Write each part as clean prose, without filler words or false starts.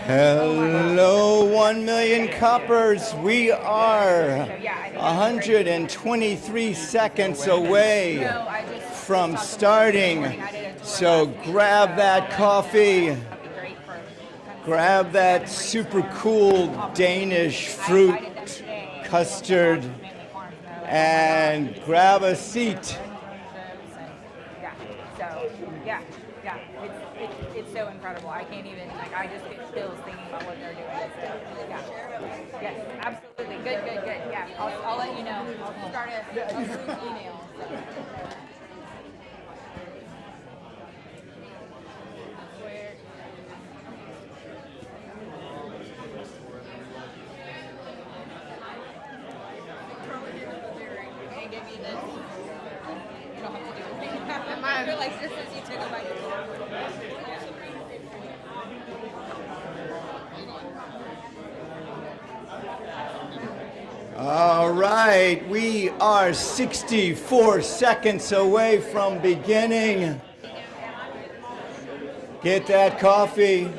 Hello, 1 million cuppers. We are 123 seconds away from starting. So grab that coffee, grab that super cool Danish fruit custard, and grab a seat. It's so incredible. I can't even, I just get chills thinking about what they're doing. Yes, absolutely. Good. Yeah, I'll let you know. I'll start a group email. All right, we are 64 seconds away from beginning. Get that coffee.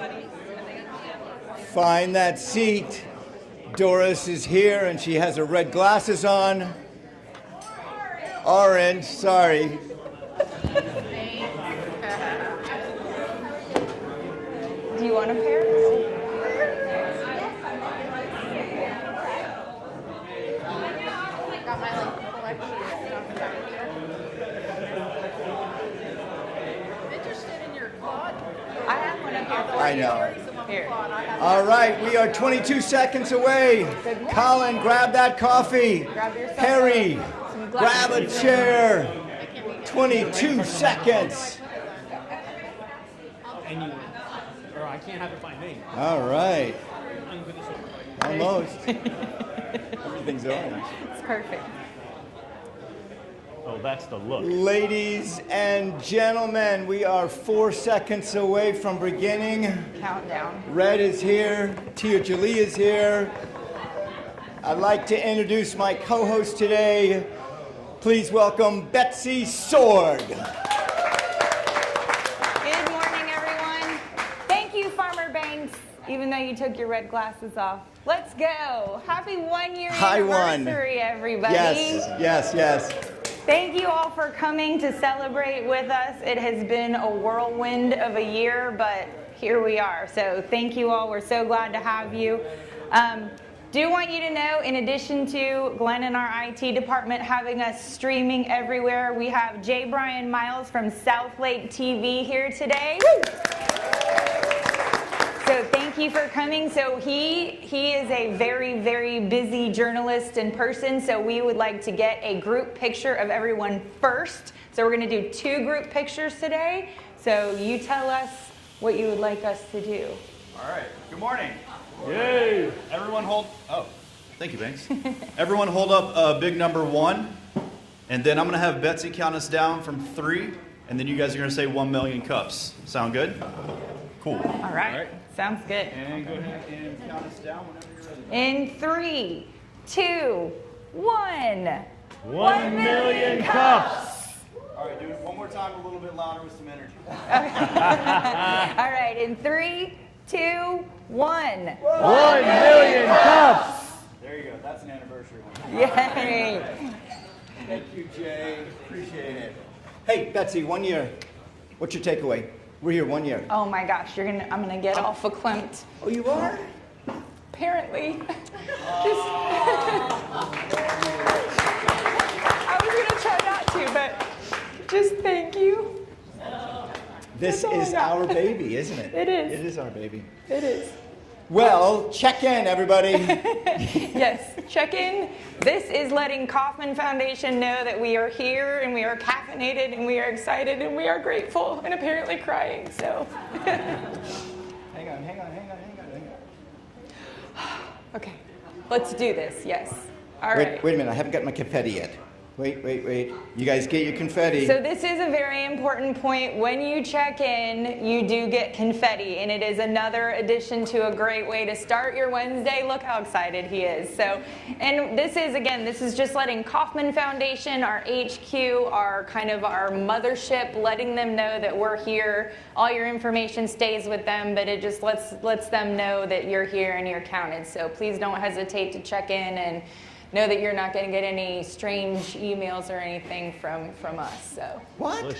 Find that seat. Doris is here and she has her red glasses on. Orange, sorry. Do you want a pair? I know. Here. All right, we are 22 seconds away. Colin, grab that coffee. Harry, grab a chair. 22 seconds. Or I can't have it find me. All right. Almost. Everything's orange. It's perfect. Oh, that's the look. Ladies and gentlemen, we are 4 seconds away from beginning. Countdown. Red is here. Tia Jolie is here. I'd like to introduce my co-host today. Please welcome Betsy Sword. Good morning, everyone. Thank you, Farmer Banks, even though you took your red glasses off. Let's go. Happy 1 year anniversary, everybody. Yes. Thank you all for coming to celebrate with us. It has been a whirlwind of a year, but here we are. So thank you all. We're so glad to have you. Do want you to know, in addition to Glenn and our IT department having us streaming everywhere, we have J. Brian Miles from South Lake TV here today. Woo! So thank you for coming. So he is a very, very busy journalist in person, so we would like to get a group picture of everyone first. So we're going to do 2 group pictures today. So you tell us what you would like us to do. All right. Good morning. Yay! Everyone hold, thank you, Banks. Everyone hold up big number 1, and then I'm going to have Betsy count us down from 3, and then you guys are going to say 1 million cups. Sound good? Cool. All right. Sounds good. And go ahead and count us down whenever you're ready. In 3, 2, 1. 1 million cups. All right, do it one more time, a little bit louder with some energy. All right, in 3, 2, 1. 1 million cups. There you go. That's an anniversary one. Yay. Thank you, Jay. Appreciate it. Hey, Betsy, 1 year. What's your takeaway? We're here 1 year. Oh my gosh, I'm gonna get all verklempt. Oh, you are? Apparently. I was gonna try not to, but just thank you. This is our baby, isn't it? It is. It is our baby. It is. Well, check in, everybody. Yes, check in. This is letting Kauffman Foundation know that we are here and we are caffeinated and we are excited and we are grateful and apparently crying, so. Hang on. Okay, let's do this, yes. All right. Wait a minute, I haven't got my confetti yet. Wait. You guys get your confetti. So this is a very important point. When you check in, you do get confetti, and it is another addition to a great way to start your Wednesday. Look how excited he is. So, and this is just letting Kauffman Foundation, our HQ, our mothership, letting them know that we're here. All your information stays with them, but it just lets them know that you're here and you're counted. So please don't hesitate to check in and know that you're not going to get any strange emails or anything from us. So What?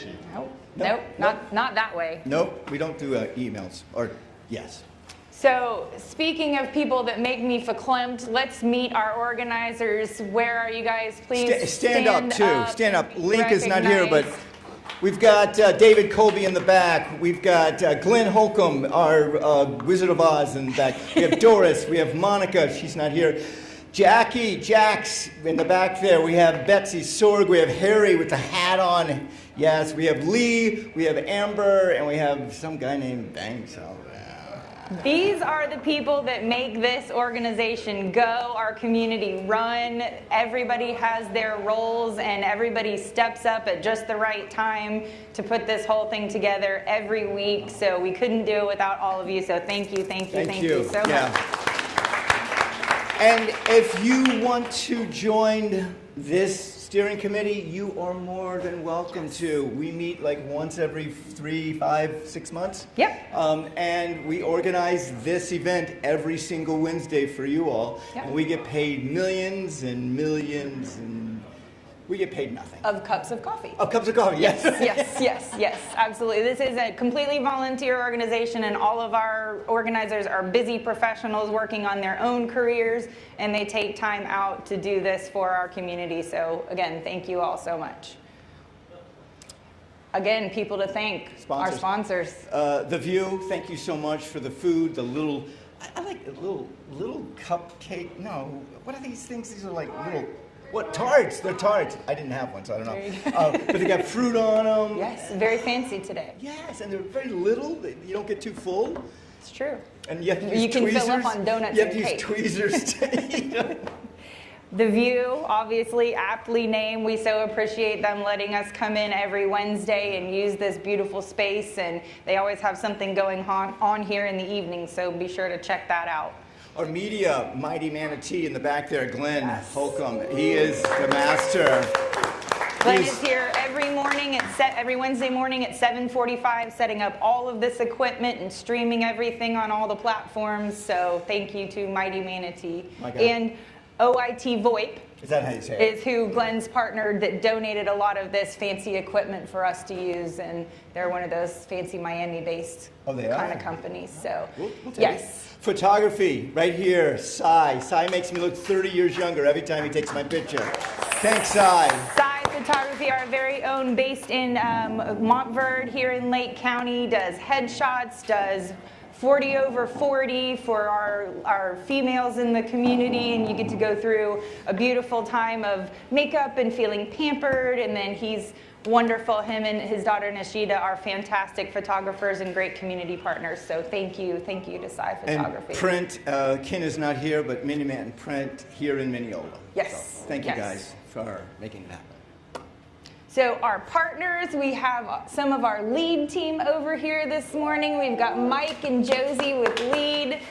nope, not that way. Nope, we don't do emails. Or, yes. So speaking of people that make me verklempt, let's meet our organizers. Where are you guys? Please Stand up, too. Stand up. Link is not here, but we've got David Colby in the back. We've got Glenn Holcomb, our Wizard of Oz, in the back. We have Doris. We have Monica. She's not here. Jax in the back there. We have Betsy Sorg. We have Harry with the hat on. Yes, we have Lee. We have Amber. And we have some guy named Banks. These are the people that make this organization go, our community run. Everybody has their roles and everybody steps up at just the right time to put this whole thing together every week. So we couldn't do it without all of you. So thank you so much. And if you want to join this steering committee, you are more than welcome to. We meet like once every 3, 5, 6 months. Yep. And we organize this event every single Wednesday for you all. Yep. And we get paid millions and millions, and we get paid nothing. Of cups of coffee. Of cups of coffee, yes. Yes, absolutely. This is a completely volunteer organization, and all of our organizers are busy professionals working on their own careers, and they take time out to do this for our community. So again, thank you all so much. Again, people to thank. Our sponsors. The View, thank you so much for the food, the little, I like the little cupcake, no, what are these things? These are like little, what, tarts? They're tarts. I didn't have one, so I don't know. But they got fruit on them. Yes, very fancy today. Yes, and they're very little. You don't get too full. It's true. And you have to use you can tweezers. fill up on donuts You have and to cake. use tweezers to eat them. The View, obviously aptly named. We so appreciate them letting us come in every Wednesday and use this beautiful space, and they always have something going on here in the evening, so be sure to check that out. Our media, mighty manatee in the back there, Glenn Holcomb. He is the master. Glenn is here every Wednesday morning at 7:45, setting up all of this equipment and streaming everything on all the platforms. So thank you to Mighty Manatee. And OIT VoIP. Is that how you say it? Is who Glenn's partnered that donated a lot of this fancy equipment for us to use, and they're one of those fancy Miami-based kind of companies. So, we'll yes. Photography, right here, Cy. Cy makes me look 30 years younger every time he takes my picture. Thanks, Cy. Cy Photography, our very own, based in Montverde here in Lake County, does headshots, does 40 over 40 for our females in the community, and you get to go through a beautiful time of makeup and feeling pampered, and then he's wonderful. Him and his daughter Nishida are fantastic photographers and great community partners, so thank you to Cy Photography. And print, Ken is not here, but Miniman Print here in Mineola. Yes. So thank you guys for making it happen. So our partners, we have some of our lead team over here this morning. We've got Mike and Josie with lead.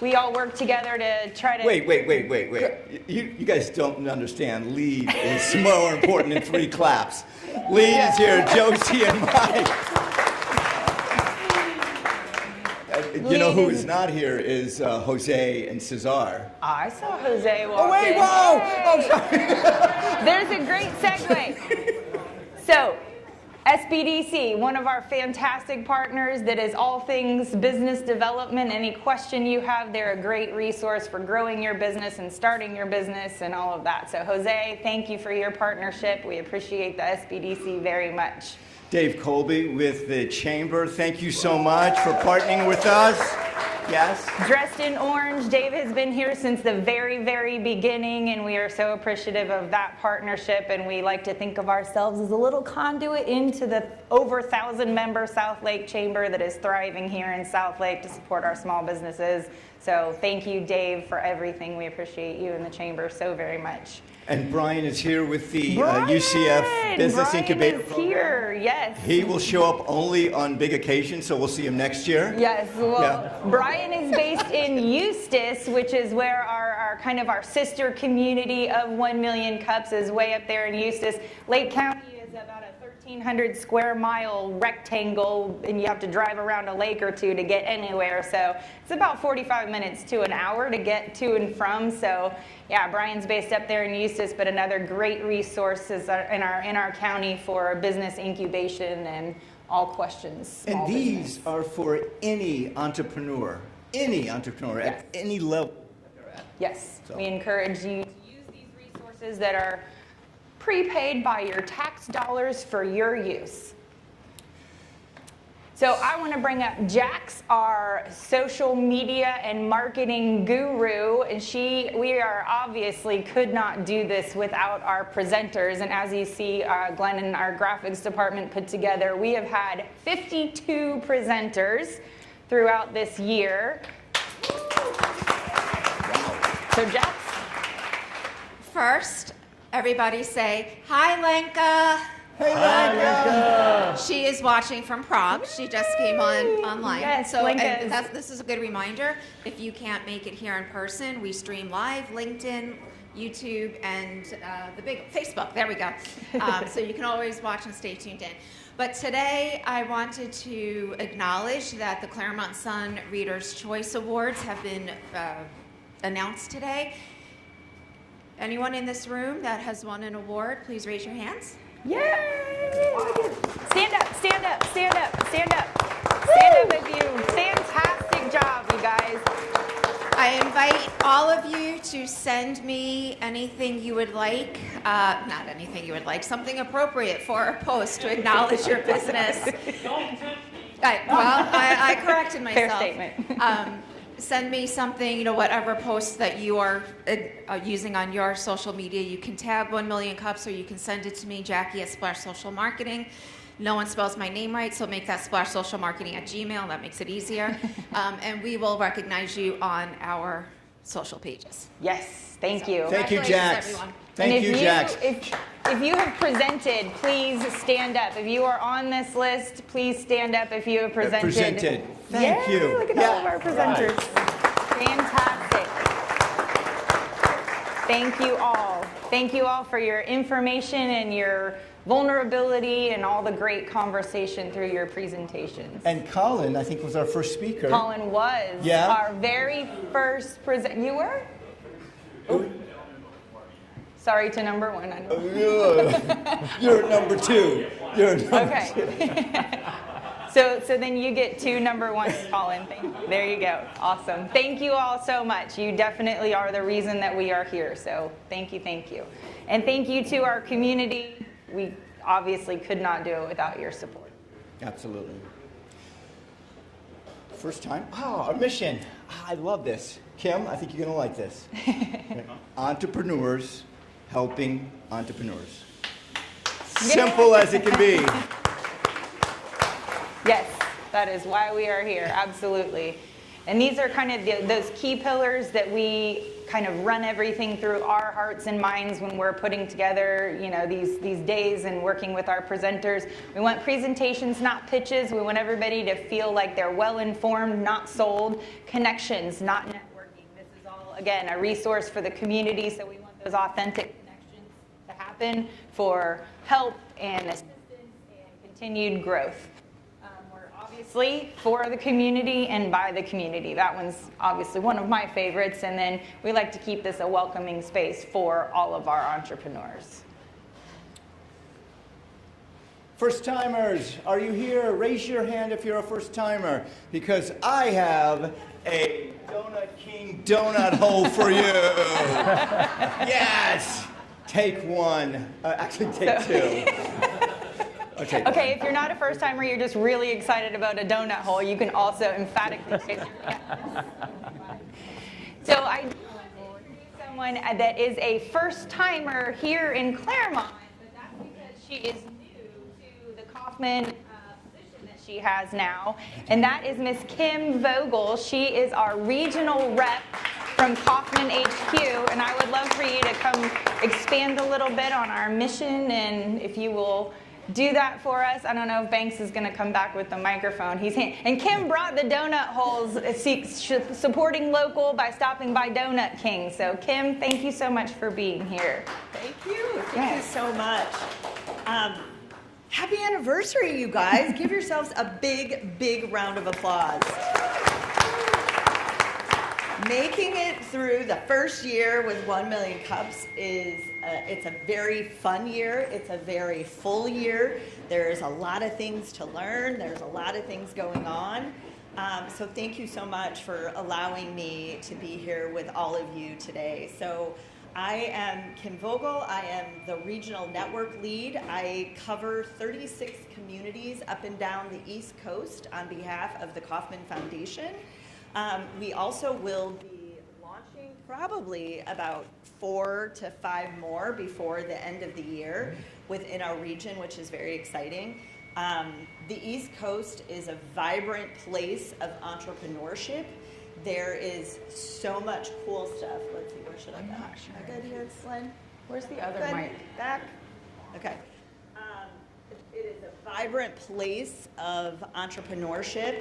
We all work together to try to... Wait. You guys don't understand. Lead is more important than 3 claps. Lead is here, Josie and Mike. You know who is not here is Jose and Cesar. I saw Jose walk Oh, wait, in. whoa! Hey. Oh, sorry. There's a great segue. So, SBDC, one of our fantastic partners that is all things business development. Any question you have, they're a great resource for growing your business and starting your business and all of that. So, Jose, thank you for your partnership. We appreciate the SBDC very much. Dave Colby with the Chamber, thank you so much for partnering with us. Yes? Dressed in orange, Dave has been here since the very, very beginning, and we are so appreciative of that partnership, and we like to think of ourselves as a little conduit into the over 1,000-member South Lake Chamber that is thriving here in South Lake to support our small businesses. So thank you, Dave, for everything. We appreciate you in the chamber so very much. And Brian is here with the UCF Business Brian Incubator is program. here, yes. He will show up only on big occasions, so we'll see him next year. Yes, well, Yeah. Brian is based in Eustis, which is where our kind of our sister community of 1 Million Cups is way up there in Eustis. Lake County is about a 1,300 square mile rectangle, and you have to drive around a lake or two to get anywhere. So it's about 45 minutes to an hour to get to and from. So yeah, Brian's based up there in Eustis, but another great resource is in our county for business incubation and all questions. And small these business. are for any entrepreneur at any level. Yes, So. we encourage you to use these resources that are prepaid by your tax dollars for your use. So I want to bring up Jax, our social media and marketing guru, and we are obviously could not do this without our presenters. And as you see, Glenn and our graphics department put together, we have had 52 presenters throughout this year. So Jax. First, everybody say, hi, Lenka. Hey, Lenka! She is watching from Prague. She just came online. Yes, so Lenka and is- this is a good reminder. If you can't make it here in person, we stream live, LinkedIn, YouTube, and the big Facebook. There we go. So you can always watch and stay tuned in. But today, I wanted to acknowledge that the Clermont Sun Reader's Choice Awards have been announced today. Anyone in this room that has won an award, please raise your hands. Yay! Stand up, stand up, stand up, stand up. Stand up with you. Fantastic job, you guys. I invite all of you to send me anything you would like, not anything you would like, something appropriate for a post to acknowledge your business. I corrected myself. Fair statement. Send me something, whatever post that you are using on your social media. You can tag 1 Million Cups, or you can send it to me, Jackie at Splash Social Marketing. No one spells my name right, so make that splashsocialmarketing@gmail. That makes it easier. And we will recognize you on our social pages. Yes, thank you. Thank you, Congratulations, Jax. everyone. Thank you, Jax. If you have presented, please stand up. If you are on this list, please stand up if you have presented. Thank Yay, you. Look at all of our presenters. Fantastic. Thank you all. Thank you all for your information and your vulnerability and all the great conversation through your presentations. And Colin, I think, was our first speaker. Colin was our very first present. You were? Oh. Sorry to number one. I know. You're number two. You're number two. Okay. So then you get 2 number ones, Colin. There you go. Awesome. Thank you all so much. You definitely are the reason that we are here. So thank you, thank you. And thank you to our community. We obviously could not do it without your support. Absolutely. First time? Oh, our mission. I love this. Kim, I think you're going to like this. Entrepreneurs helping entrepreneurs. Simple as it can be. Yes, that is why we are here, absolutely. And these are kind of those key pillars that we kind of run everything through our hearts and minds when we're putting together, these days and working with our presenters. We want presentations, not pitches. We want everybody to feel like they're well informed, not sold. Connections, not networking. This is all, again, a resource for the community, so we want those authentic connections to happen for help and assistance and continued growth. Obviously for the community and by the community. That one's obviously one of my favorites. And then we like to keep this a welcoming space for all of our entrepreneurs. First timers, are you here? Raise your hand if you're a first timer, because I have a Donut King donut hole for you. Yes. Take one. Actually, take two. Okay, if you're not a first timer, you're just really excited about a donut hole, you can also emphatically raise your hand. So I do want to introduce someone that is a first timer here in Clermont, but that's because she is new to the Kauffman position that she she has now, and that is Miss Kim Vogel. She is our regional rep from Kauffman HQ, and I would love for you to come expand a little bit on our mission, and if you will do that for us. I don't know if Banks is going to come back with the microphone. And Kim brought the donut holes, supporting local by stopping by Donut King. So Kim, thank you so much for being here. Thank you. Thank you so much. Happy anniversary, you guys. Give yourselves a big, big round of applause. Making it through the first year with 1 million cups is it's a very fun year. It's a very full year. There's a lot of things to learn. There's a lot of things going on. So thank you so much for allowing me to be here with all of you today. So I am Kim Vogel. I am the regional network lead. I cover 36 communities up and down the East Coast on behalf of the Kauffman Foundation. We also will be launching probably about 4 to 5 more before the end of the year within our region, which is very exciting. The East Coast is a vibrant place of entrepreneurship. There is so much cool stuff. Let's see, where should I go? not sure. Am I good here, Lynn? Where's the other Good. mic? Back? Okay. It is a vibrant place of entrepreneurship.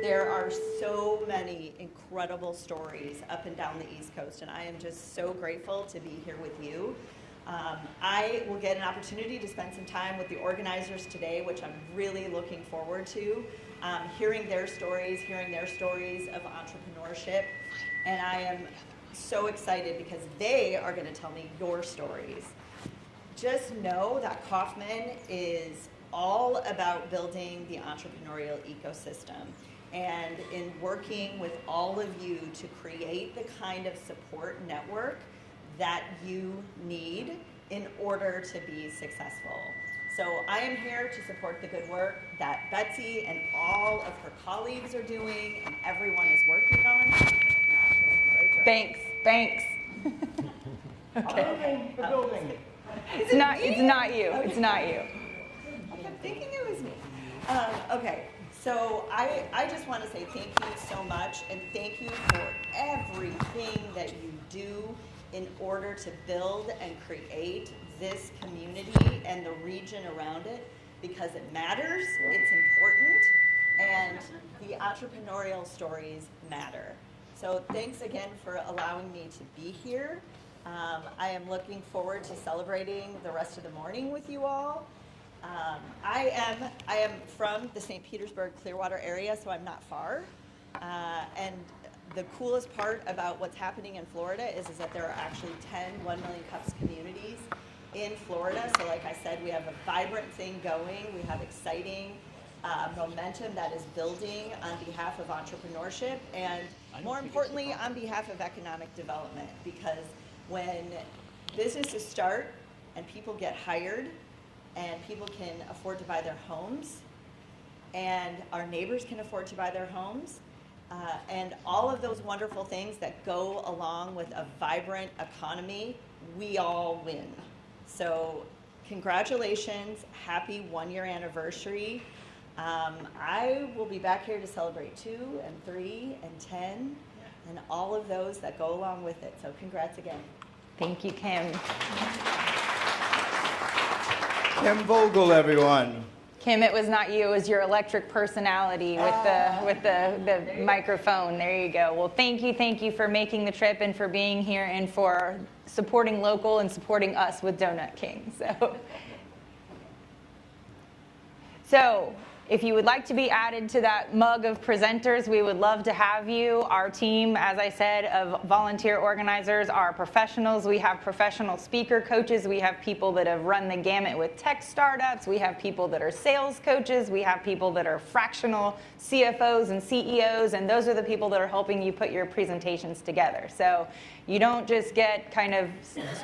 There are so many incredible stories up and down the East Coast, and I am just so grateful to be here with you. I will get an opportunity to spend some time with the organizers today, which I'm really looking forward to, hearing their stories of entrepreneurship, and I am so excited because they are going to tell me your stories. Just know that Kauffman is all about building the entrepreneurial ecosystem and in working with all of you to create the kind of support network that you need in order to be successful. So I am here to support the good work that Betsy and all of her colleagues are doing and everyone is working on. Banks. Okay. The building. It's not you. It's not you. I kept thinking it was me. Okay, so I just want to say thank you so much, and thank you for everything that you do in order to build and create this community and the region around it, because it matters, it's important, and the entrepreneurial stories matter. So thanks again for allowing me to be here. I am looking forward to celebrating the rest of the morning with you all. I am from the St. Petersburg, Clearwater area, so I'm not far. And the coolest part about what's happening in Florida is that there are actually 10 1 Million Cups communities in Florida. So like I said, we have a vibrant thing going. We have exciting momentum that is building on behalf of entrepreneurship and more importantly on behalf of economic development, because when businesses start and people get hired and people can afford to buy their homes and our neighbors can afford to buy their homes and all of those wonderful things that go along with a vibrant economy, we all win. So congratulations, happy 1-year anniversary. I will be back here to celebrate 2 and 3 and 10 and all of those that go along with it. So congrats again. Thank you, Kim. Kim Vogel, everyone. Kim, it was not you. It was your electric personality with the microphone. There you go. Well, thank you for making the trip and for being here and for supporting local and supporting us with Donut King. So if you would like to be added to that mug of presenters, we would love to have you. Our team, as I said, of volunteer organizers are professionals. We have professional speaker coaches. We have people that have run the gamut with tech startups. We have people that are sales coaches. We have people that are fractional CFOs and CEOs, and those are the people that are helping you put your presentations together. So you don't just get kind of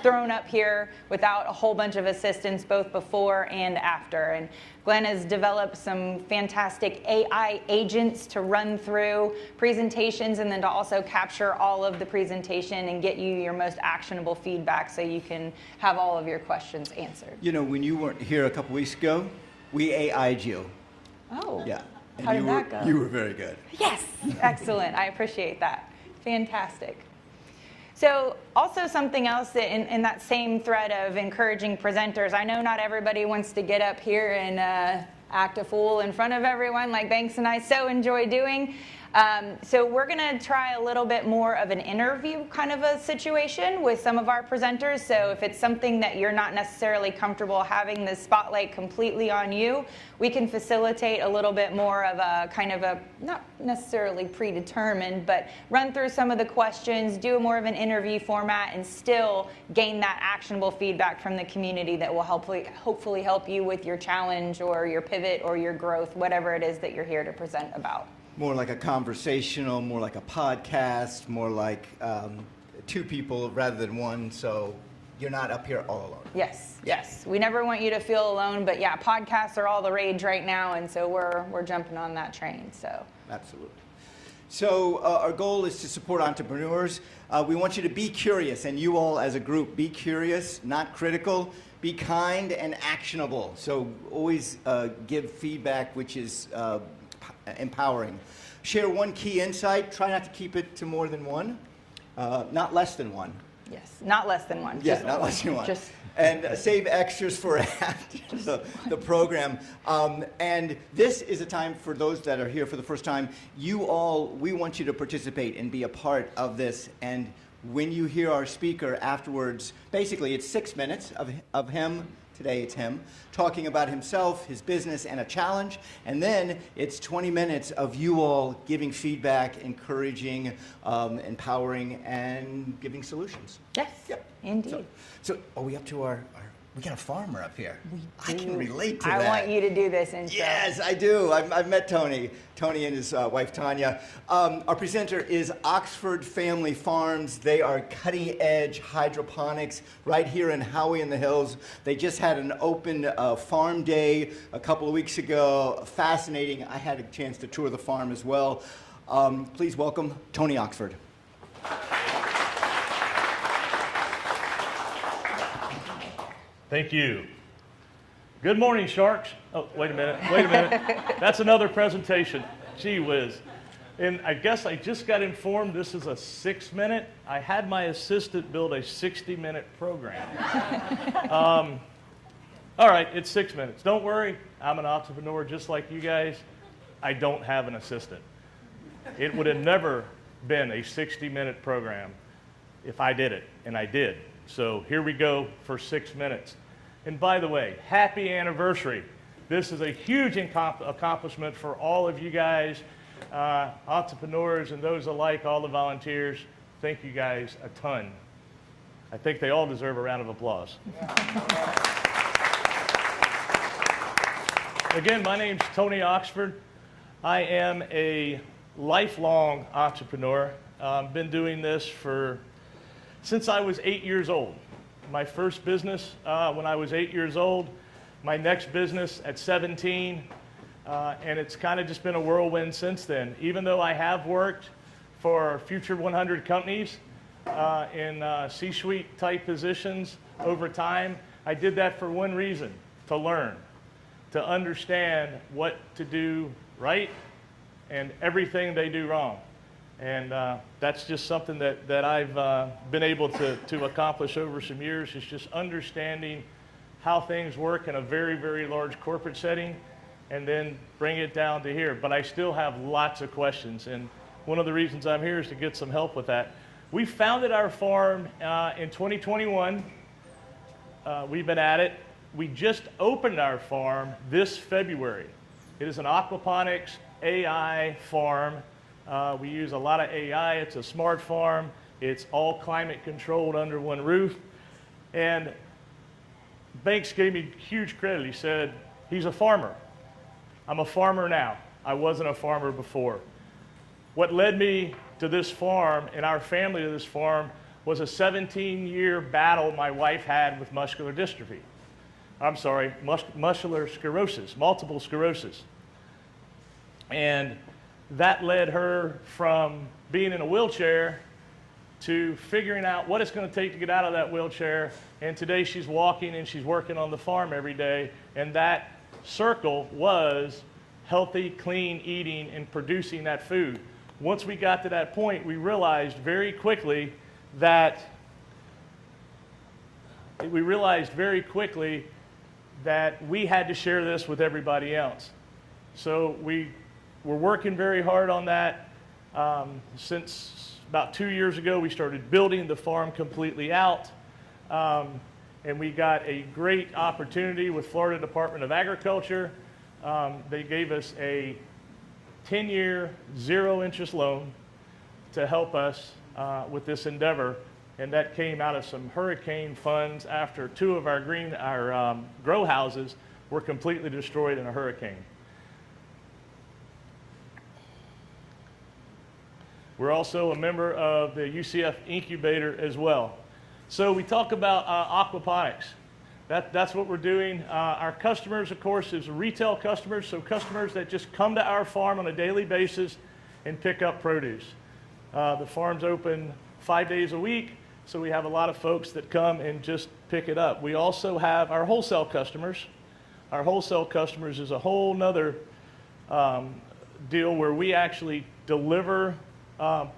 thrown up here without a whole bunch of assistance both before and after. And Glenn has developed some fantastic AI agents to run through presentations and then to also capture all of the presentation and get you your most actionable feedback so you can have all of your questions answered. You know, when you weren't here a couple weeks ago, we AI'd you. Oh. Yeah. How did that go? You were very good. Yes, excellent. I appreciate that. Fantastic. So also something else that in that same thread of encouraging presenters, I know not everybody wants to get up here and act a fool in front of everyone like Banks and I so enjoy doing. So we're going to try a little bit more of an interview kind of a situation with some of our presenters. So if it's something that you're not necessarily comfortable having the spotlight completely on you, we can facilitate a little bit more of a kind of a, not necessarily predetermined, but run through some of the questions, do more of an interview format, and still gain that actionable feedback from the community that will hopefully help you with your challenge or your pivot or your growth, whatever it is that you're here to present about. More like a conversational, more like a podcast, more like two people rather than one, so you're not up here all alone. Yes, yes. We never want you to feel alone, but yeah, podcasts are all the rage right now, and so we're jumping on that train. So Absolutely. So our goal is to support entrepreneurs. We want you to be curious, and you all as a group, be curious, not critical, be kind and actionable. So always give feedback which is empowering. Share one key insight. Try not to keep it to more than one, not less than one. yes, not less than one. Yeah, Just not less than one. Just And save extras for after the program. And this is a time for those that are here for the first time. You all, we want you to participate and be a part of this. And when you hear our speaker afterwards, basically it's 6 minutes of him. Today it's him talking about himself, his business, and a challenge. And then it's 20 minutes of you all giving feedback, encouraging, empowering, and giving solutions. yes, Yep. indeed. So are we up to our we got a farmer up here. I do. can relate to I that. want you to do this intro. Yes, I do. I've met Tony and his wife, Tanya. Our presenter is Oxford Family Farms. They are cutting-edge hydroponics right here in Howey in the Hills. They just had an open farm day a couple of weeks ago. Fascinating. I had a chance to tour the farm as well. Please welcome Tony Oxford. Thank you. Good morning, Sharks. Oh, wait a minute. That's another presentation. Gee whiz. And I guess I just got informed this is a 6-minute. I had my assistant build a 60-minute program. All right, it's 6 minutes. Don't worry, I'm an entrepreneur just like you guys. I don't have an assistant. It would have never been a 60-minute program if I did it, and I did. So here we go for 6 minutes. And by the way, happy anniversary. This is a huge accomplishment for all of you guys, entrepreneurs and those alike, all the volunteers. Thank you guys a ton. I think they all deserve a round of applause. Again, my name's Tony Oxford. I am a lifelong entrepreneur. Been doing this since I was 8 years old. My first business when I was 8 years old, my next business at 17, and it's kind of just been a whirlwind since then. Even though I have worked for Future 100 companies in C-suite type positions over time, I did that for one reason, to learn, to understand what to do right and everything they do wrong. And that's just something that I've been able to accomplish over some years, is just understanding how things work in a very, very large corporate setting and then bring it down to here. But I still have lots of questions, and one of the reasons I'm here is to get some help with that. We founded our farm in 2021. We've been at it. We just opened our farm this February. It is an aquaponics AI farm. We use a lot of AI. It's a smart farm. It's all climate controlled under one roof. And Banks gave me huge credit. He said, he's a farmer. I'm a farmer now. I wasn't a farmer before. What led me to this farm and our family to this farm was a 17-year battle my wife had with muscular dystrophy. I'm sorry, muscular sclerosis, multiple sclerosis. And that led her from being in a wheelchair to figuring out what it's going to take to get out of that wheelchair. And today she's walking and she's working on the farm every day. And that circle was healthy, clean eating and producing that food. Once we got to that point, we realized very quickly that we had to share this with everybody else. So we were working very hard on that. Since about 2 years ago, we started building the farm completely out. And we got a great opportunity with Florida Department of Agriculture. They gave us a 10-year, zero-interest loan to help us with this endeavor. And that came out of some hurricane funds after 2 of our grow houses were completely destroyed in a hurricane. We're also a member of the UCF incubator as well. So we talk about aquaponics. That's what we're doing. Our customers, of course, is retail customers, so customers that just come to our farm on a daily basis and pick up produce. The farm's open 5 days a week, so we have a lot of folks that come and just pick it up. We also have our wholesale customers. Our wholesale customers is a whole nother deal where we actually deliver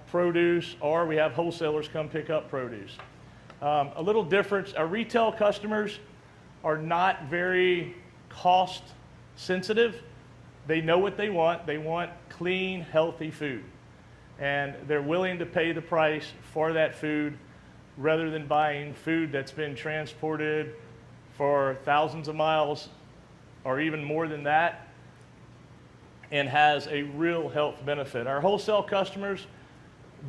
produce, or we have wholesalers come pick up produce. A little difference, our retail customers are not very cost sensitive. They know what they want. They want clean, healthy food. And they're willing to pay the price for that food rather than buying food that's been transported for thousands of miles or even more than that and has a real health benefit. Our wholesale customers,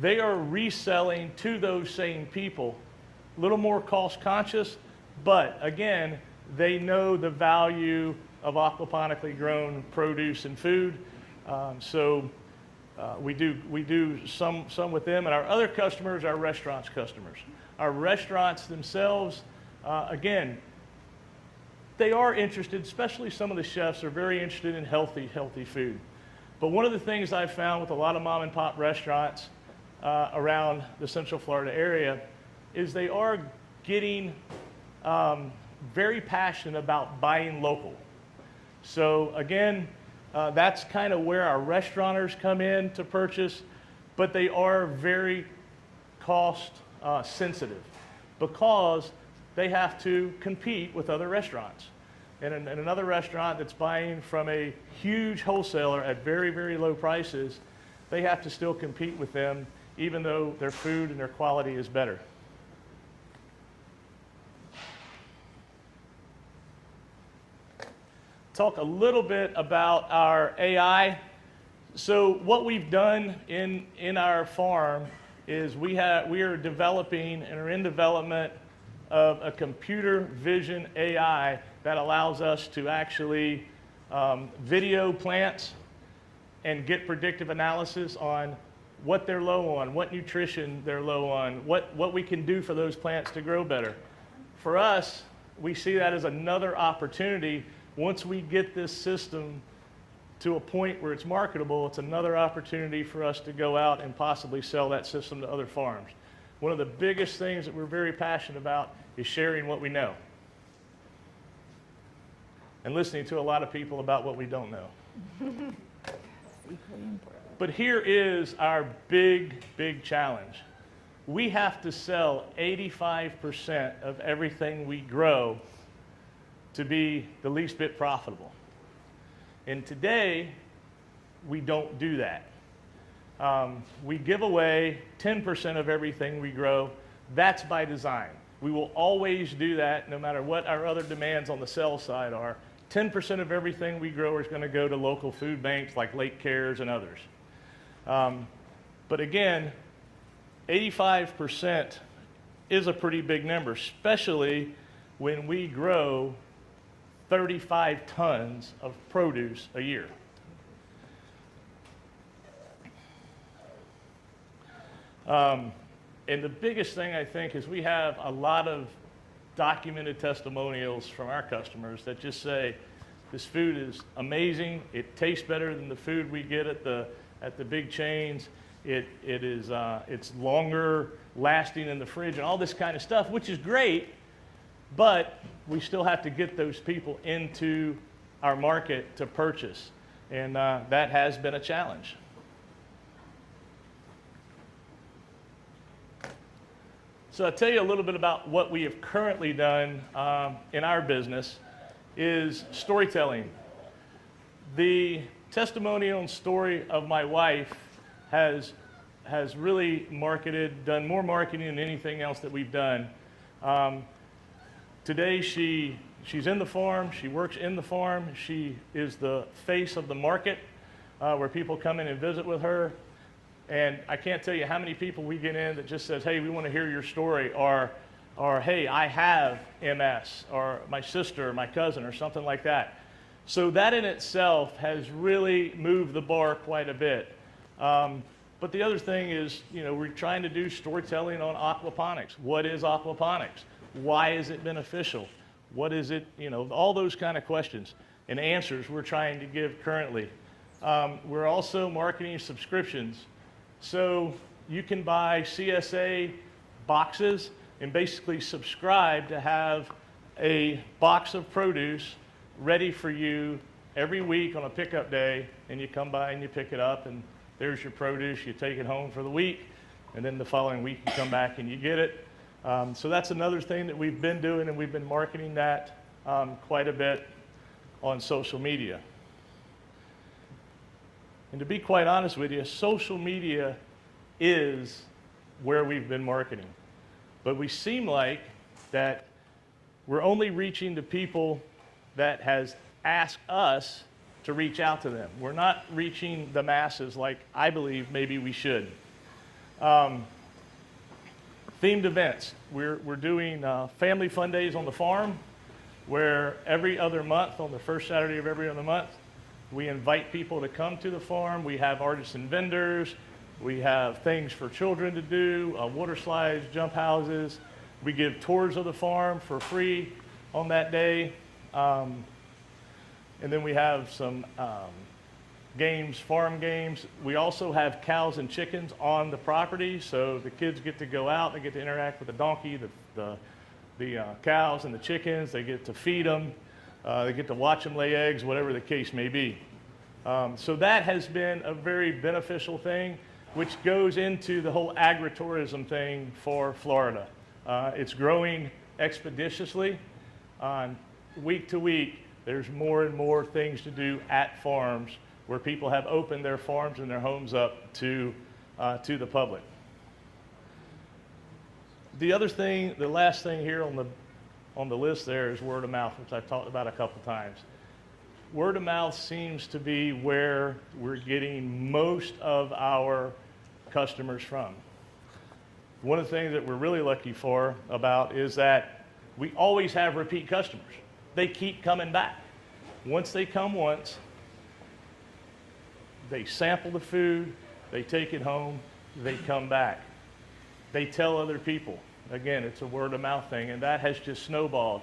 they are reselling to those same people, a little more cost conscious, but again, they know the value of aquaponically grown produce and food. We do some with them, and our other customers are restaurants customers. Our restaurants themselves, again, they are interested, especially some of the chefs are very interested in healthy food. But one of the things I've found with a lot of mom and pop restaurants around the Central Florida area is they are getting very passionate about buying local. So again, that's kind of where our restaurateurs come in to purchase, but they are very cost sensitive because they have to compete with other restaurants. And another restaurant that's buying from a huge wholesaler at very, very low prices, they have to still compete with them even though their food and their quality is better. Talk a little bit about our AI. So what we've done in our farm is we are developing and are in development of a computer vision AI that allows us to actually video plants and get predictive analysis on what they're low on, what nutrition they're low on, what we can do for those plants to grow better. For us, we see that as another opportunity. Once we get this system to a point where it's marketable, it's another opportunity for us to go out and possibly sell that system to other farms. One of the biggest things that we're very passionate about is sharing what we know and listening to a lot of people about what we don't know. But here is our big challenge. We have to sell 85% of everything we grow to be the least bit profitable. And today, we don't do that. We give away 10% of everything we grow. That's by design. We will always do that no matter what our other demands on the sell side are. 10% of everything we grow is going to go to local food banks like Lake Cares and others. But again, 85% is a pretty big number, especially when we grow 35 tons of produce a year. And the biggest thing I think is we have a lot of documented testimonials from our customers that just say this food is amazing, it tastes better than the food we get at the big chains, it's longer lasting in the fridge and all this kind of stuff, which is great, but we still have to get those people into our market to purchase. And that has been a challenge. So I'll tell you a little bit about what we have currently done in our business is storytelling. The testimonial and story of my wife has really done more marketing than anything else that we've done. Today she's in the farm, she works in the farm, she is the face of the market where people come in and visit with her. And I can't tell you how many people we get in that just says, hey, we want to hear your story, or hey, I have MS, or my sister, or my cousin, or something like that. So that in itself has really moved the bar quite a bit. But the other thing is, we're trying to do storytelling on aquaponics. What is aquaponics? Why is it beneficial? What is it, all those kind of questions and answers we're trying to give currently. We're also marketing subscriptions. So you can buy CSA boxes and basically subscribe to have a box of produce ready for you every week on a pickup day, and you come by and you pick it up, and there's your produce. You take it home for the week, and then the following week you come back and you get it. So that's another thing that we've been doing, and we've been marketing that quite a bit on social media. And to be quite honest with you, social media is where we've been marketing. But we seem like that we're only reaching the people that has asked us to reach out to them. We're not reaching the masses like I believe maybe we should. Themed events. We're doing family fun days on the farm, where every other month, on the first Saturday of every other month, we invite people to come to the farm. We have artisan vendors. We have things for children to do, water slides, jump houses. We give tours of the farm for free on that day. And then we have some games, farm games. We also have cows and chickens on the property, so the kids get to go out. They get to interact with the donkey, the cows and the chickens. They get to feed them. They get to watch them lay eggs, whatever the case may be. So that has been a very beneficial thing, which goes into the whole agritourism thing for Florida. It's growing expeditiously. Week to week, there's more and more things to do at farms where people have opened their farms and their homes up to the public. The other thing, the last thing here on the list there is word of mouth, which I've talked about a couple times. Word of mouth seems to be where we're getting most of our customers from. One of the things that we're really lucky about is that we always have repeat customers. They keep coming back. Once they come once, they sample the food, they take it home, they come back. They tell other people. Again, it's a word of mouth thing, and that has just snowballed.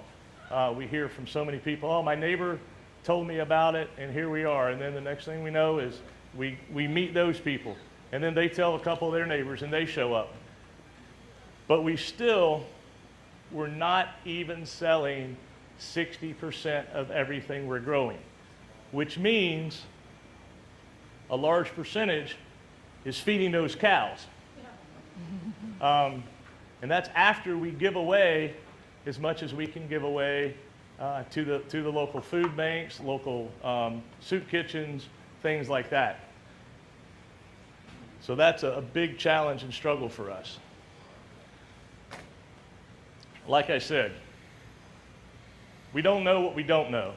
We hear from so many people, oh, my neighbor told me about it, and here we are. And then the next thing we know is we meet those people, and then they tell a couple of their neighbors, and they show up. But we're not even selling 60% of everything we're growing, which means a large percentage is feeding those cows. And that's after we give away as much as we can give away to the local food banks, local soup kitchens, things like that. So that's a big challenge and struggle for us. Like I said, we don't know what we don't know.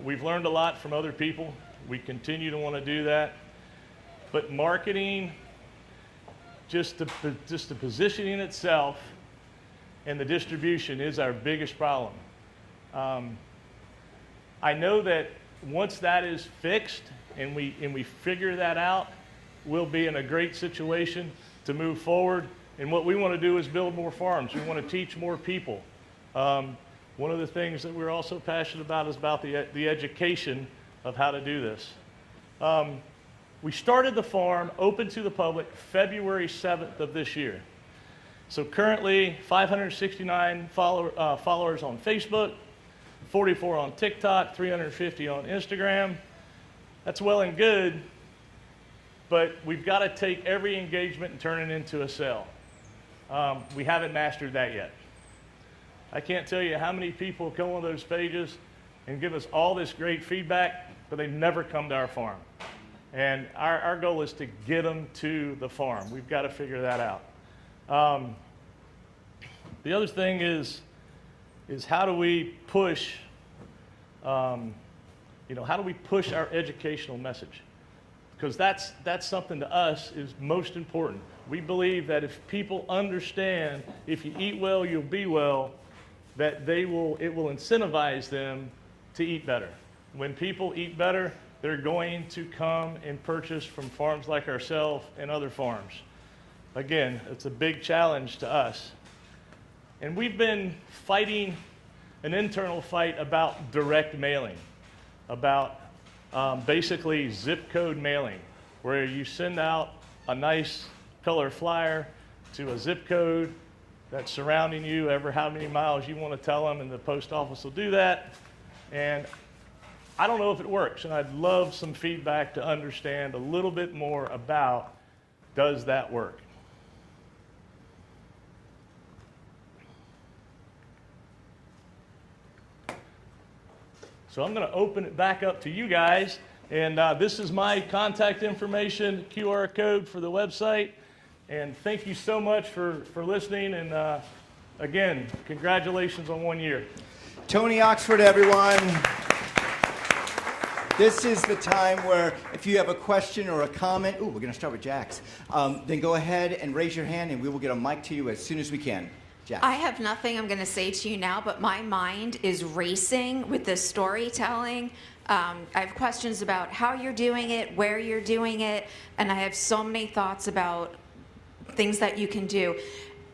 We've learned a lot from other people. We continue to want to do that. But marketing, just the positioning itself and the distribution is our biggest problem. I know that once that is fixed and we figure that out, we'll be in a great situation to move forward. And what we want to do is build more farms. We want to teach more people. One of the things that we're also passionate about is about the education of how to do this. We started the farm open to the public February 7th of this year. So currently 569 followers on Facebook, 44 on TikTok, 350 on Instagram. That's well and good, but we've got to take every engagement and turn it into a sale. We haven't mastered that yet. I can't tell you how many people go on those pages and give us all this great feedback, but they never come to our farm. And our goal is to get them to the farm. We've got to figure that out. The other thing is how do we push, how do we push our educational message? Because that's something to us is most important. We believe that if people understand, if you eat well, you'll be well, that it will incentivize them to eat better. When people eat better, they're going to come and purchase from farms like ourselves and other farms. Again, it's a big challenge to us. And we've been fighting an internal fight about direct mailing, about basically zip code mailing, where you send out a nice color flyer to a zip code that's surrounding you, ever how many miles you want to tell them, and the post office will do that. And I don't know if it works, and I'd love some feedback to understand a little bit more about, does that work? So I'm going to open it back up to you guys, and this is my contact information, QR code for the website, and thank you so much for listening, and again, congratulations on 1 year. Tony Oxford, everyone. This is the time where if you have a question or a comment, we're going to start with Jax, then go ahead and raise your hand, and we will get a mic to you as soon as we can. Jax. I have nothing I'm going to say to you now, but my mind is racing with this storytelling. I have questions about how you're doing it, where you're doing it, and I have so many thoughts about things that you can do.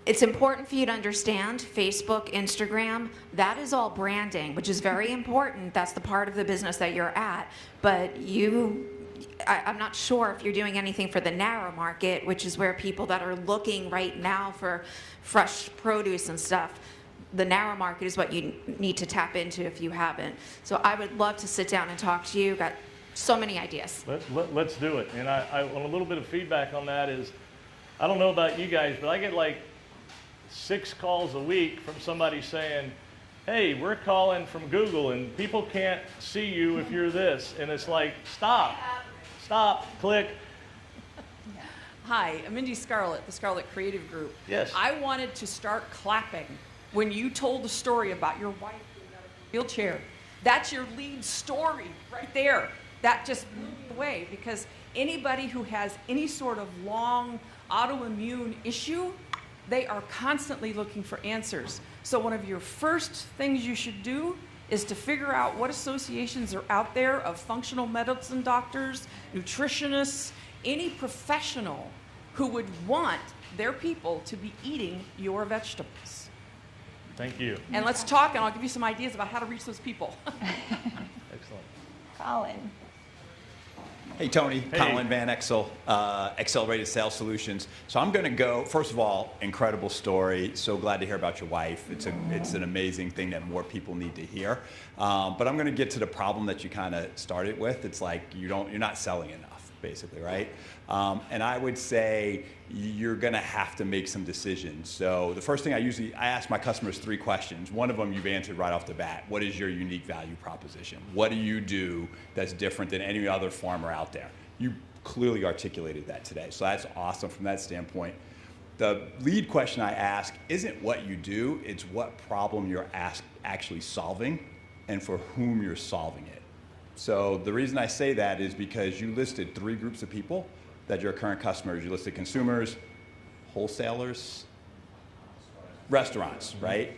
It's important for you to understand Facebook, Instagram, that is all branding, which is very important. That's the part of the business that you're at. But I'm not sure if you're doing anything for the narrow market, which is where people that are looking right now for fresh produce and stuff, the narrow market is what you need to tap into if you haven't. So I would love to sit down and talk to you. Got so many ideas. Let's do it. And I want a little bit of feedback on that is, I don't know about you guys, but I get like 6 calls a week from somebody saying, hey, we're calling from Google and people can't see you if you're this. And it's like, stop, click. Hi, I'm Mindy Scarlett, the Scarlett Creative Group. Yes. I wanted to start clapping when you told the story about your wife being out of a wheelchair. That's your lead story right there. That just blew me away, because anybody who has any sort of long autoimmune issue, they are constantly looking for answers. So one of your first things you should do is to figure out what associations are out there of functional medicine doctors, nutritionists, any professional who would want their people to be eating your vegetables. Thank you. And let's talk, and I'll give you some ideas about how to reach those people. Excellent. Colin. Hey, Tony. Hey. Colin Van Exel, Accelerated Sales Solutions. So I'm going to go, first of all, incredible story. So glad to hear about your wife. It's an amazing thing that more people need to hear. But I'm going to get to the problem that you kind of started with. It's like you're not selling enough, basically, right? And I would say you're going to have to make some decisions. So the first thing I ask my customers 3 questions. One of them you've answered right off the bat. What is your unique value proposition? What do you do that's different than any other farmer out there? You clearly articulated that today. So that's awesome from that standpoint. The lead question I ask isn't what you do, it's what problem you're actually solving and for whom you're solving it. So the reason I say that is because you listed 3 groups of people that are your current customers. You listed consumers, wholesalers, restaurants, right?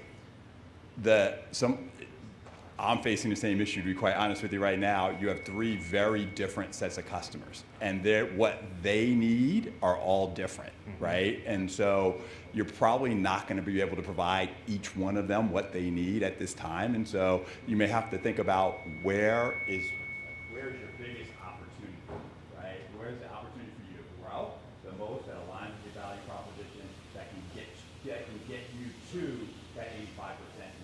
I'm facing the same issue, to be quite honest with you right now. You have 3 very different sets of customers, and what they need are all different, right? And so you're probably not going to be able to provide each one of them what they need at this time. And so you may have to think about where's your biggest opportunity, right? Where's the opportunity for you to grow the most that aligns with your value proposition that can get you to that 85%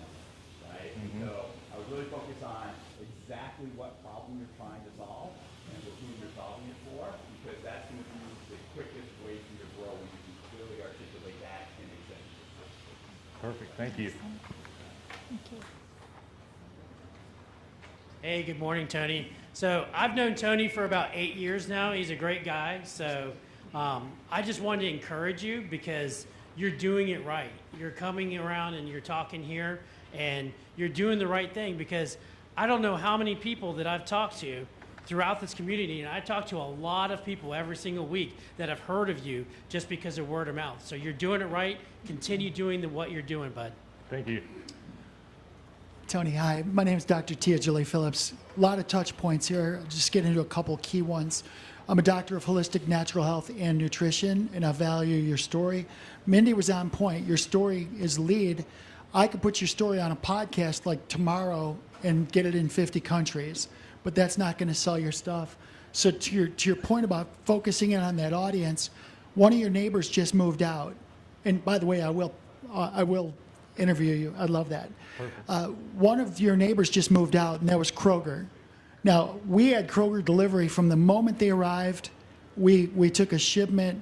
number, right? And so I would really focus on exactly what problem you're trying to solve and with whom you're solving it for, because that's going to be the quickest way for you to grow when you can clearly articulate that in a sentence. Perfect. Thank you. Hey, good morning, Tony. So I've known Tony for about 8 years now. He's a great guy. So I just wanted to encourage you because you're doing it right. You're coming around and you're talking here and you're doing the right thing, because I don't know how many people that I've talked to throughout this community, and I talk to a lot of people every single week that have heard of you just because of word of mouth. So you're doing it right. Continue doing what you're doing, bud. Thank you. Tony, hi. My name is Dr. Tia Julie Phillips. A lot of touch points here. I'll just get into a couple key ones. I'm a doctor of holistic natural health and nutrition, and I value your story. Mindy was on point. Your story is lead. I could put your story on a podcast like tomorrow and get it in 50 countries, but that's not going to sell your stuff. So to your point about focusing in on that audience, one of your neighbors just moved out. And by the way, I will interview you. I love that. One of your neighbors just moved out, and that was Kroger. Now, we had Kroger delivery from the moment they arrived. We took a shipment,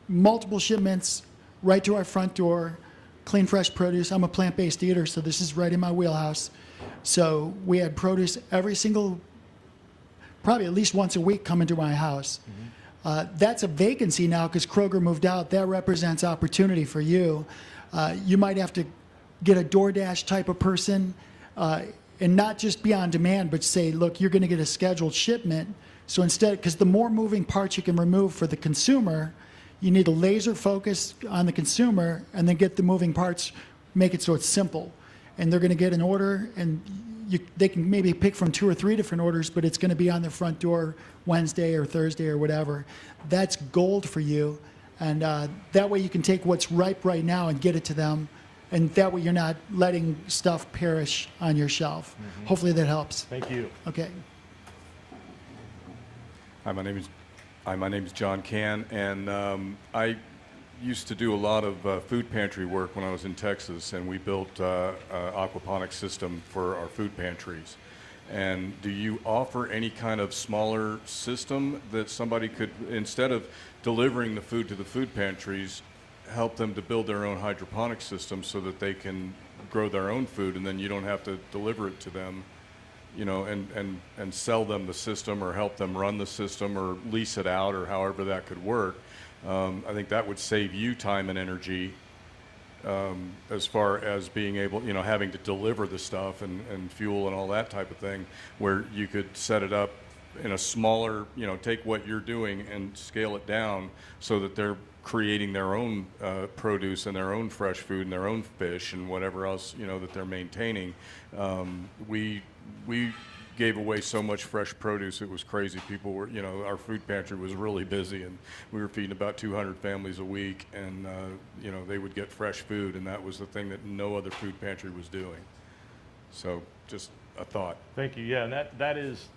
multiple shipments, right to our front door, clean, fresh produce. I'm a plant-based eater, so this is right in my wheelhouse. So we had produce every single, probably at least once a week, coming to my house. That's a vacancy now because Kroger moved out. That represents opportunity for you. You might have to get a DoorDash type of person and not just be on demand, but say, look, you're going to get a scheduled shipment. So instead, because the more moving parts you can remove for the consumer, you need to laser focus on the consumer and then get the moving parts, make it so it's simple. And they're going to get an order, and they can maybe pick from 2 or 3 different orders, but it's going to be on their front door Wednesday or Thursday or whatever. That's gold for you. And that way you can take what's ripe right now and get it to them. And that way you're not letting stuff perish on your shelf. Hopefully that helps. Thank you. Okay. Hi, my name is John Can, and I used to do a lot of food pantry work when I was in Texas, and we built an aquaponics system for our food pantries. And do you offer any kind of smaller system that somebody could, instead of delivering the food to the food pantries, help them to build their own hydroponic system so that they can grow their own food, and then you don't have to deliver it to them, you know, and sell them the system or help them run the system or lease it out or however that could work? I think that would save you time and energy as far as being able, you know, having to deliver the stuff and fuel and all that type of thing, where you could set it up in a smaller, you know, take what you're doing and scale it down so that they're creating their own produce and their own fresh food and their own fish and whatever else, you know, that they're maintaining. We gave away so much fresh produce, it was crazy. People were, you know, our food pantry was really busy, and we were feeding about 200 families a week, and you know, they would get fresh food, and that was the thing that no other food pantry was doing. So just a thought. Thank you. Yeah, and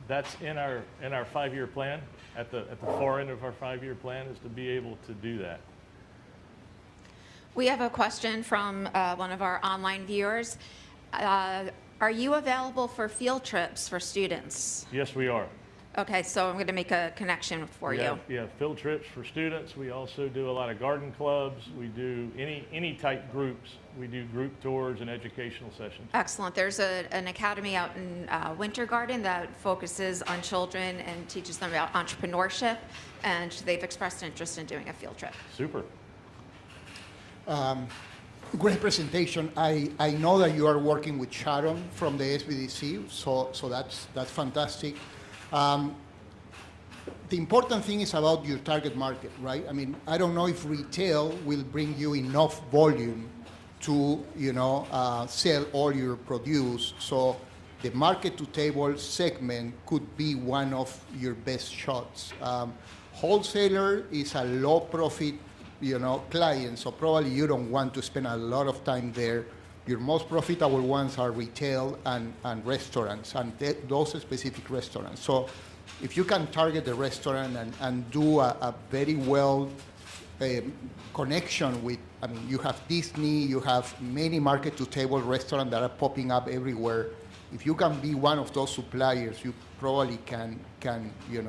that's in our 5-year plan. At the far end of our 5-year plan is to be able to do that. We have a question from one of our online viewers. Are you available for field trips for students? Yes, we are. Okay, so I'm going to make a connection for you. Yeah, field trips for students. We also do a lot of garden clubs. We do any type groups. We do group tours and educational sessions. Excellent. There's an academy out in Winter Garden that focuses on children and teaches them about entrepreneurship, and they've expressed interest in doing a field trip. Super. Great presentation. I know that you are working with Sharon from the SBDC, so that's fantastic. The important thing is about your target market, right? I mean, I don't know if retail will bring you enough volume to, you know, sell all your produce. So the market-to-table segment could be one of your best shots. Wholesaler is a low-profit, you know, client, so probably you don't want to spend a lot of time there. Your most profitable ones are retail and restaurants, and those specific restaurants. So if you can target the restaurant and do a very well connection with, I mean, you have Disney, you have many market-to-table restaurants that are popping up everywhere. if you can be one of those suppliers, you probably can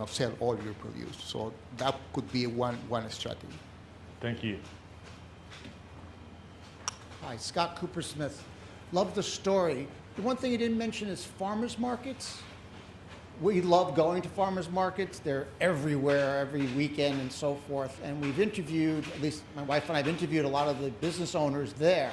sell all your produce. So that could be one strategy. Thank you. Hi, Scott Cooper Smith. Love the story. The one thing you didn't mention is farmers markets. We love going to farmers markets. They're everywhere, every weekend and so forth. And we've interviewed, at least my wife and I have interviewed a lot of the business owners there.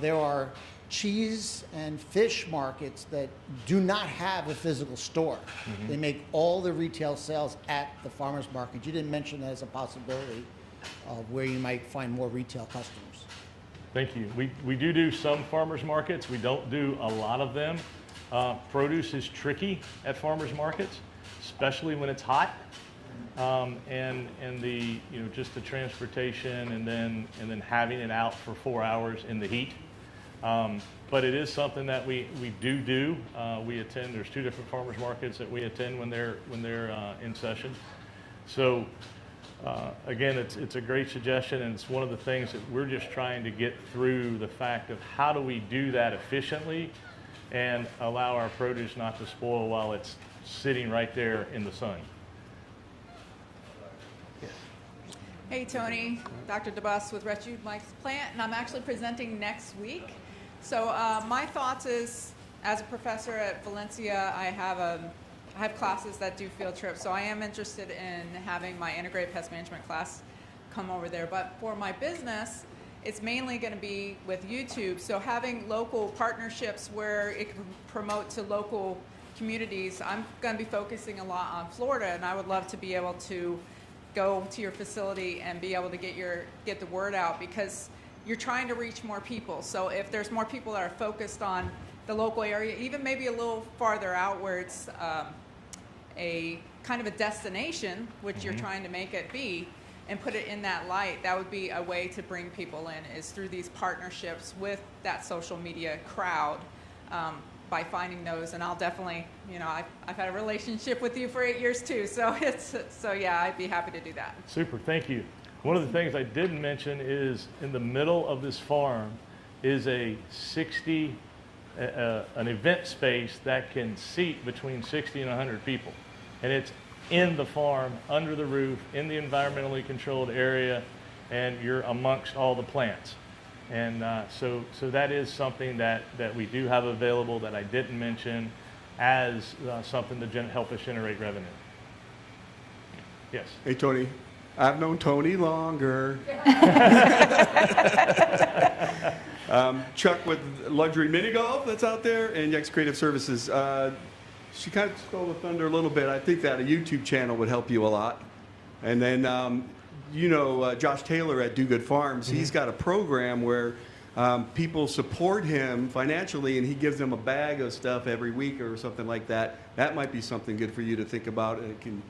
There are cheese and fish markets that do not have a physical store. Mm-hmm. They make all the retail sales at the farmers market. You didn't mention that as a possibility of where you might find more retail customers. Thank you. We do some farmers markets. We don't do a lot of them. Produce is tricky at farmers markets, especially when it's hot, and the just the transportation and then having it out for 4 hours in the heat. But it is something that we do. We attend. There's 2 different farmers markets that we attend when they're in session. So again, it's a great suggestion, and it's one of the things that we're just trying to get through the fact of how do we do that efficiently and allow our produce not to spoil while it's sitting right there in the sun. Yes. Hey Tony, Dr. DeBus with Refuge Mike's Plant, and I'm actually presenting next week. So my thoughts is, as a professor at Valencia, I have classes that do field trips, so I am interested in having my integrated pest management class come over there. But for my business, it's mainly going to be with YouTube, so having local partnerships where it can promote to local communities. I'm going to be focusing a lot on Florida, and I would love to be able to go to your facility and be able to get the word out, because you're trying to reach more people. So if there's more people that are focused on the local area, even maybe a little farther out where it's a kind of a destination, which you're trying to make it be, and put it in that light, that would be a way to bring people in, is through these partnerships with that social media crowd, by finding those. And I'll definitely, I've had a relationship with you for 8 years too, so yeah, I'd be happy to do that. Super, thank you. One of the things I didn't mention is in the middle of this farm is an event space that can seat between 60 and 100 people. And it's in the farm, under the roof, in the environmentally controlled area, and you're amongst all the plants. And so that is something that we do have available that I didn't mention as something to help us generate revenue. Yes? Hey, Tony. I've known Tony longer. Chuck with Luxury Mini Golf that's out there, and X Creative Services. She kind of stole the thunder a little bit. I think that a YouTube channel would help you a lot. And then, Josh Taylor at Do Good Farms, he's got a program where people support him financially, and he gives them a bag of stuff every week or something like that. That might be something good for you to think about, and it can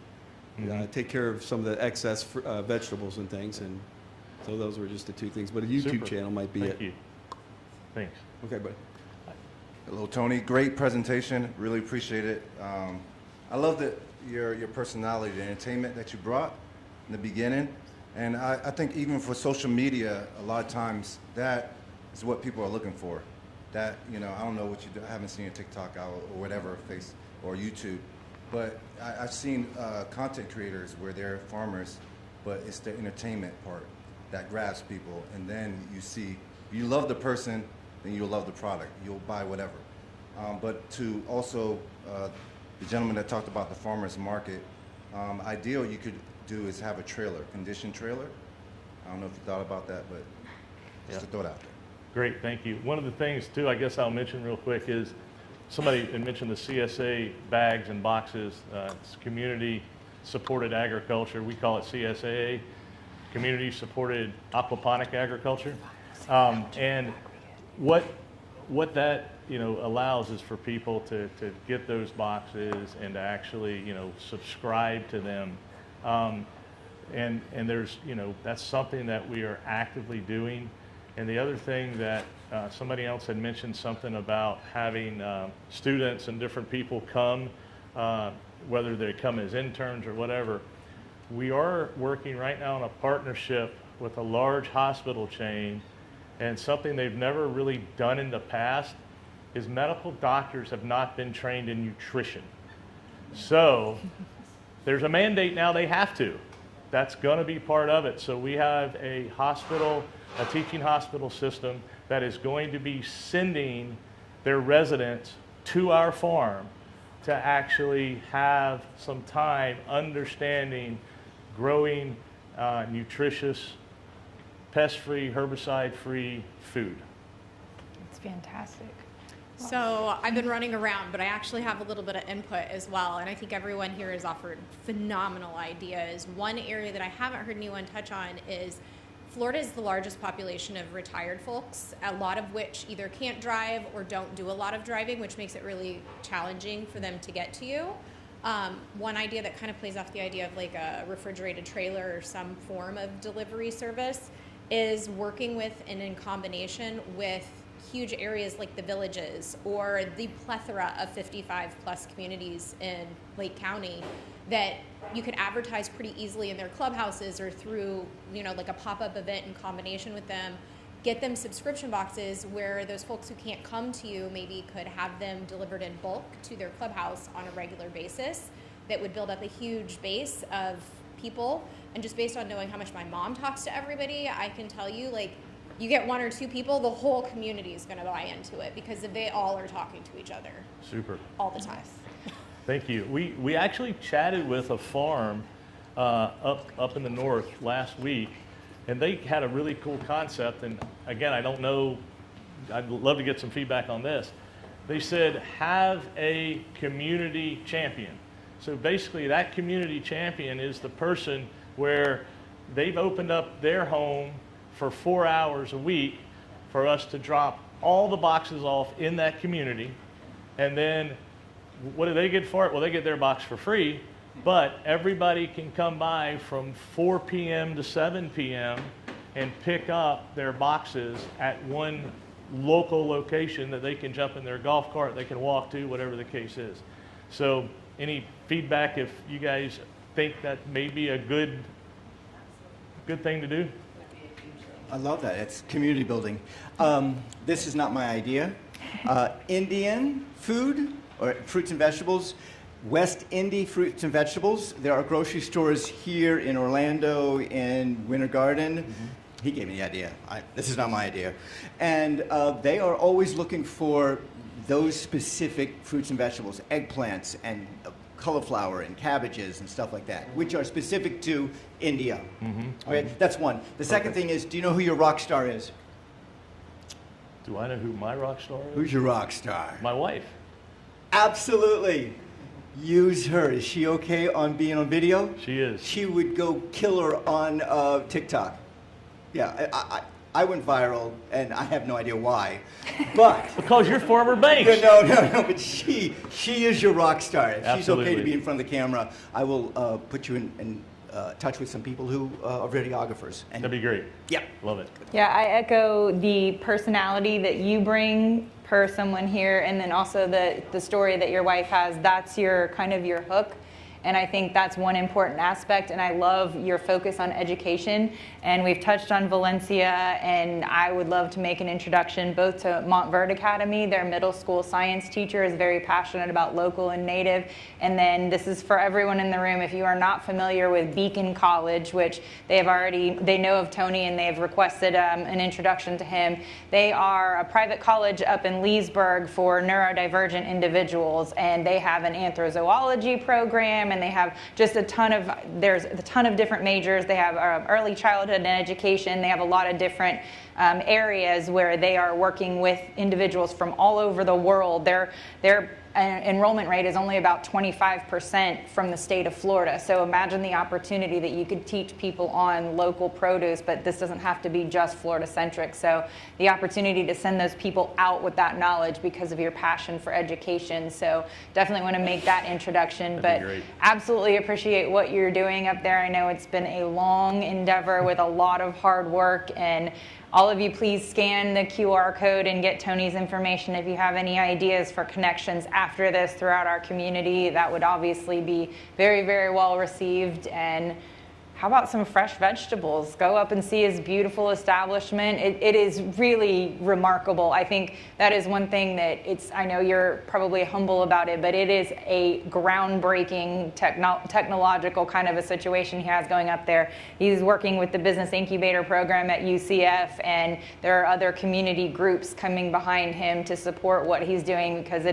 take care of some of the excess vegetables and things. And so those were just the 2 things. But a YouTube channel might be it. Thank you. Thanks. Okay, bud. Hello, Tony. Great presentation. Really appreciate it. I love your personality, the entertainment that you brought in the beginning. And I think even for social media, a lot of times that is what people are looking for. That, I don't know what you do. I haven't seen your TikTok out or whatever, face or YouTube. But I've seen content creators where they're farmers, but it's the entertainment part that grabs people. And then you love the person, then you'll love the product. You'll buy whatever. But to also, the gentleman that talked about the farmer's market, ideal you could do is have a trailer, conditioned trailer. I don't know if you thought about that, but just to throw it out there. Great, thank you. One of the things too, I guess I'll mention real quick is, somebody had mentioned the CSA bags and boxes. It's community supported agriculture. We call it CSAA, community supported aquaponic agriculture. And what that allows is for people to get those boxes and to actually subscribe to them. And there's that's something that we are actively doing. And the other thing that somebody else had mentioned something about having students and different people come, whether they come as interns or whatever. We are working right now on a partnership with a large hospital chain, and something they've never really done in the past is medical doctors have not been trained in nutrition. So there's a mandate now they have to. That's going to be part of it. So we have a hospital, a teaching hospital system that is going to be sending their residents to our farm to actually have some time understanding growing nutritious, pest-free, herbicide-free food. It's fantastic. So I've been running around, but I actually have a little bit of input as well, and I think everyone here has offered phenomenal ideas. One area that I haven't heard anyone touch on is Florida is the largest population of retired folks, a lot of which either can't drive or don't do a lot of driving, which makes it really challenging for them to get to you. One idea that kind of plays off the idea of like a refrigerated trailer or some form of delivery service is working with and in combination with huge areas like the Villages or the plethora of 55 plus communities in Lake County that you could advertise pretty easily in their clubhouses or through, you know, like a pop-up event in combination with them, get them subscription boxes where those folks who can't come to you maybe could have them delivered in bulk to their clubhouse on a regular basis. That would build up a huge base of people. And just based on knowing how much my mom talks to everybody, I can tell you, like, you get one or two people, the whole community is going to buy into it because they all are talking to each other. Super. All the time. Thank you. We actually chatted with a farm up in the north last week, and they had a really cool concept. And again, I don't know, I'd love to get some feedback on this. They said, have a community champion. So basically that community champion is the person where they've opened up their home for 4 hours a week for us to drop all the boxes off in that community. And then what do they get for it? Well, they get their box for free, but everybody can come by from 4 p.m. to 7 p.m. and pick up their boxes at one local location that they can jump in their golf cart, they can walk to, whatever the case is. So any feedback if you guys think that may be a good thing to do? I love that. It's community building. This is not my idea. Indian food or fruits and vegetables, West Indy fruits and vegetables. There are grocery stores here in Orlando, in Winter Garden. Mm-hmm. He gave me the idea. This is not my idea. And they are always looking for those specific fruits and vegetables, eggplants and cauliflower and cabbages and stuff like that, which are specific to India. Mm-hmm. Okay, that's one. The second thing is, do you know who your rock star is? Do I know who my rock star is? Who's your rock star? My wife. Absolutely. Use her. Is she okay on being on video? She is. She would go killer on TikTok. Yeah, I went viral, and I have no idea why, but because you're former Banks. No, but she is your rock star. If she's okay to be in front of the camera, I will put you in touch with some people who are videographers. And that'd be great. Yeah, love it. Yeah, I echo the personality that you bring per someone here, and then also the story that your wife has. That's your kind of your hook. And I think that's one important aspect, and I love your focus on education. And we've touched on Valencia, and I would love to make an introduction both to Montverde Academy. Their middle school science teacher is very passionate about local and native. And then this is for everyone in the room. If you are not familiar with Beacon College, which they know of Tony, and they have requested an introduction to him. They are a private college up in Leesburg for neurodivergent individuals, and they have an anthrozoology program, and they have just there's a ton of different majors. They have early childhood and education. They have a lot of different areas where they are working with individuals from all over the world. Their enrollment rate is only about 25% from the state of Florida. So imagine the opportunity that you could teach people on local produce, but this doesn't have to be just Florida centric. So the opportunity to send those people out with that knowledge because of your passion for education. So definitely want to make that introduction, but absolutely appreciate what you're doing up there. I know it's been a long endeavor with a lot of hard work, and all of you, please scan the QR code and get Tony's information if you have any ideas for connections after this throughout our community. That would obviously be very, very well received. And how about some fresh vegetables? Go up and see his beautiful establishment. It is really remarkable. I think that is one thing that I know you're probably humble about it, but it is a groundbreaking technological kind of a situation he has going up there. He's working with the Business Incubator Program at UCF, and there are other community groups coming behind him to support what he's doing, because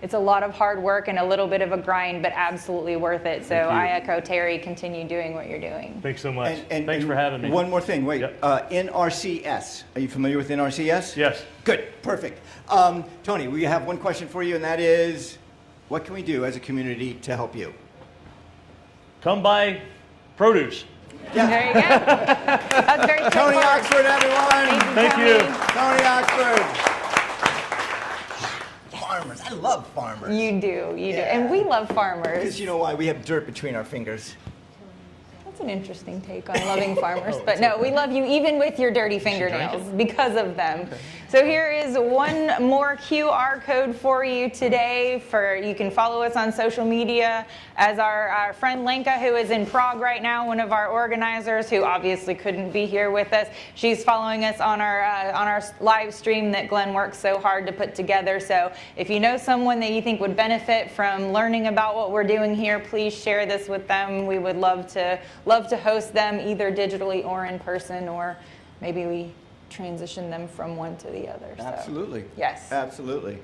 it's a lot of hard work and a little bit of a grind, but absolutely worth it. So I echo Terry, continue doing what you're doing. Thanks so much. Thanks for having me. One more thing, wait. NRCS. Are you familiar with NRCS? Yes. Good, perfect. Tony, we have one question for you, and that is, what can we do as a community to help you? Come buy produce. Yeah. There you go. That's very Tony Oxford, everyone. Thank you. Tony Oxford. Farmers. I love farmers. You do. And we love farmers. Because you know why? We have dirt between our fingers. That's an interesting take on loving farmers. But no, we love you even with your dirty fingernails because of them. Okay. So here is one more QR code for you today. You can follow us on social media as our friend Lenka, who is in Prague right now, one of our organizers who obviously couldn't be here with us. She's following us on our live stream that Glenn works so hard to put together. So if you know someone that you think would benefit from learning about what we're doing here, please share this with them. We would love to host them either digitally or in person, or maybe we transition them from one to the other. Absolutely. So, yes. Absolutely.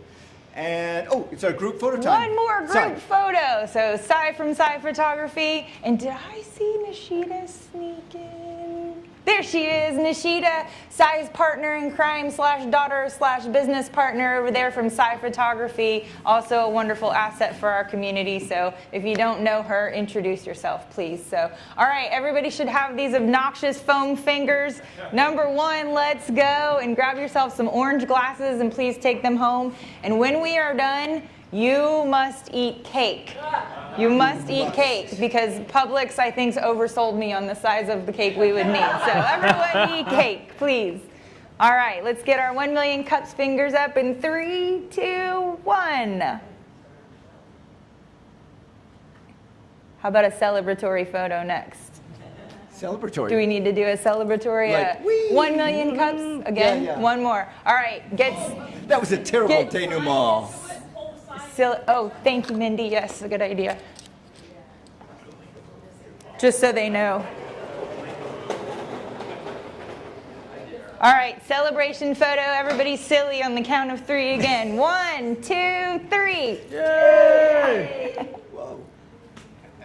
And, it's our group photo time. One more group photo. So, Sai from Sai Photography. And did I see Nishita sneak in? There she is, Nishita, Sai's partner in crime / daughter / business partner over there from Sai Photography. Also a wonderful asset for our community. So if you don't know her, introduce yourself, please. So, all right, everybody should have these obnoxious foam fingers. Number 1, let's go and grab yourself some orange glasses and please take them home. And when we are done, you must eat cake. You must eat cake, because Publix, I think, oversold me on the size of the cake we would need. So everyone eat cake, please. All right, let's get our 1 Million Cups fingers up in 3, 2, 1. How about a celebratory photo next? Celebratory. Do we need to do a celebratory? Like, 1 Million Cups? Again? Yeah. One more. All right, that was a terrible denouement. Thank you, Mindy. Yes, a good idea. Just so they know. All right, celebration photo. Everybody silly on the count of 3 again. 1, 2, 3. Yay! Whoa.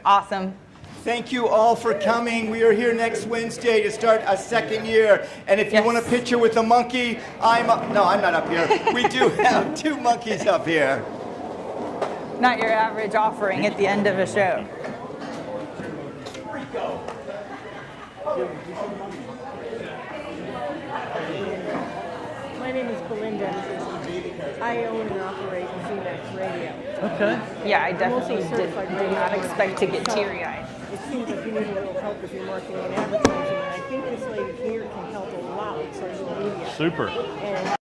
Awesome. Thank you all for coming. We are here next Wednesday to start a 2nd year. And if you want a picture with a monkey, I'm not up here. We do have 2 monkeys up here. Not your average offering at the end of a show. My name is Belinda. I own and operate CMAX Radio. Okay. Yeah, I definitely did not expect to get teary-eyed. It seems like you need a little help with your marketing and advertising, and I think this lady here can help a lot with social media. Super. And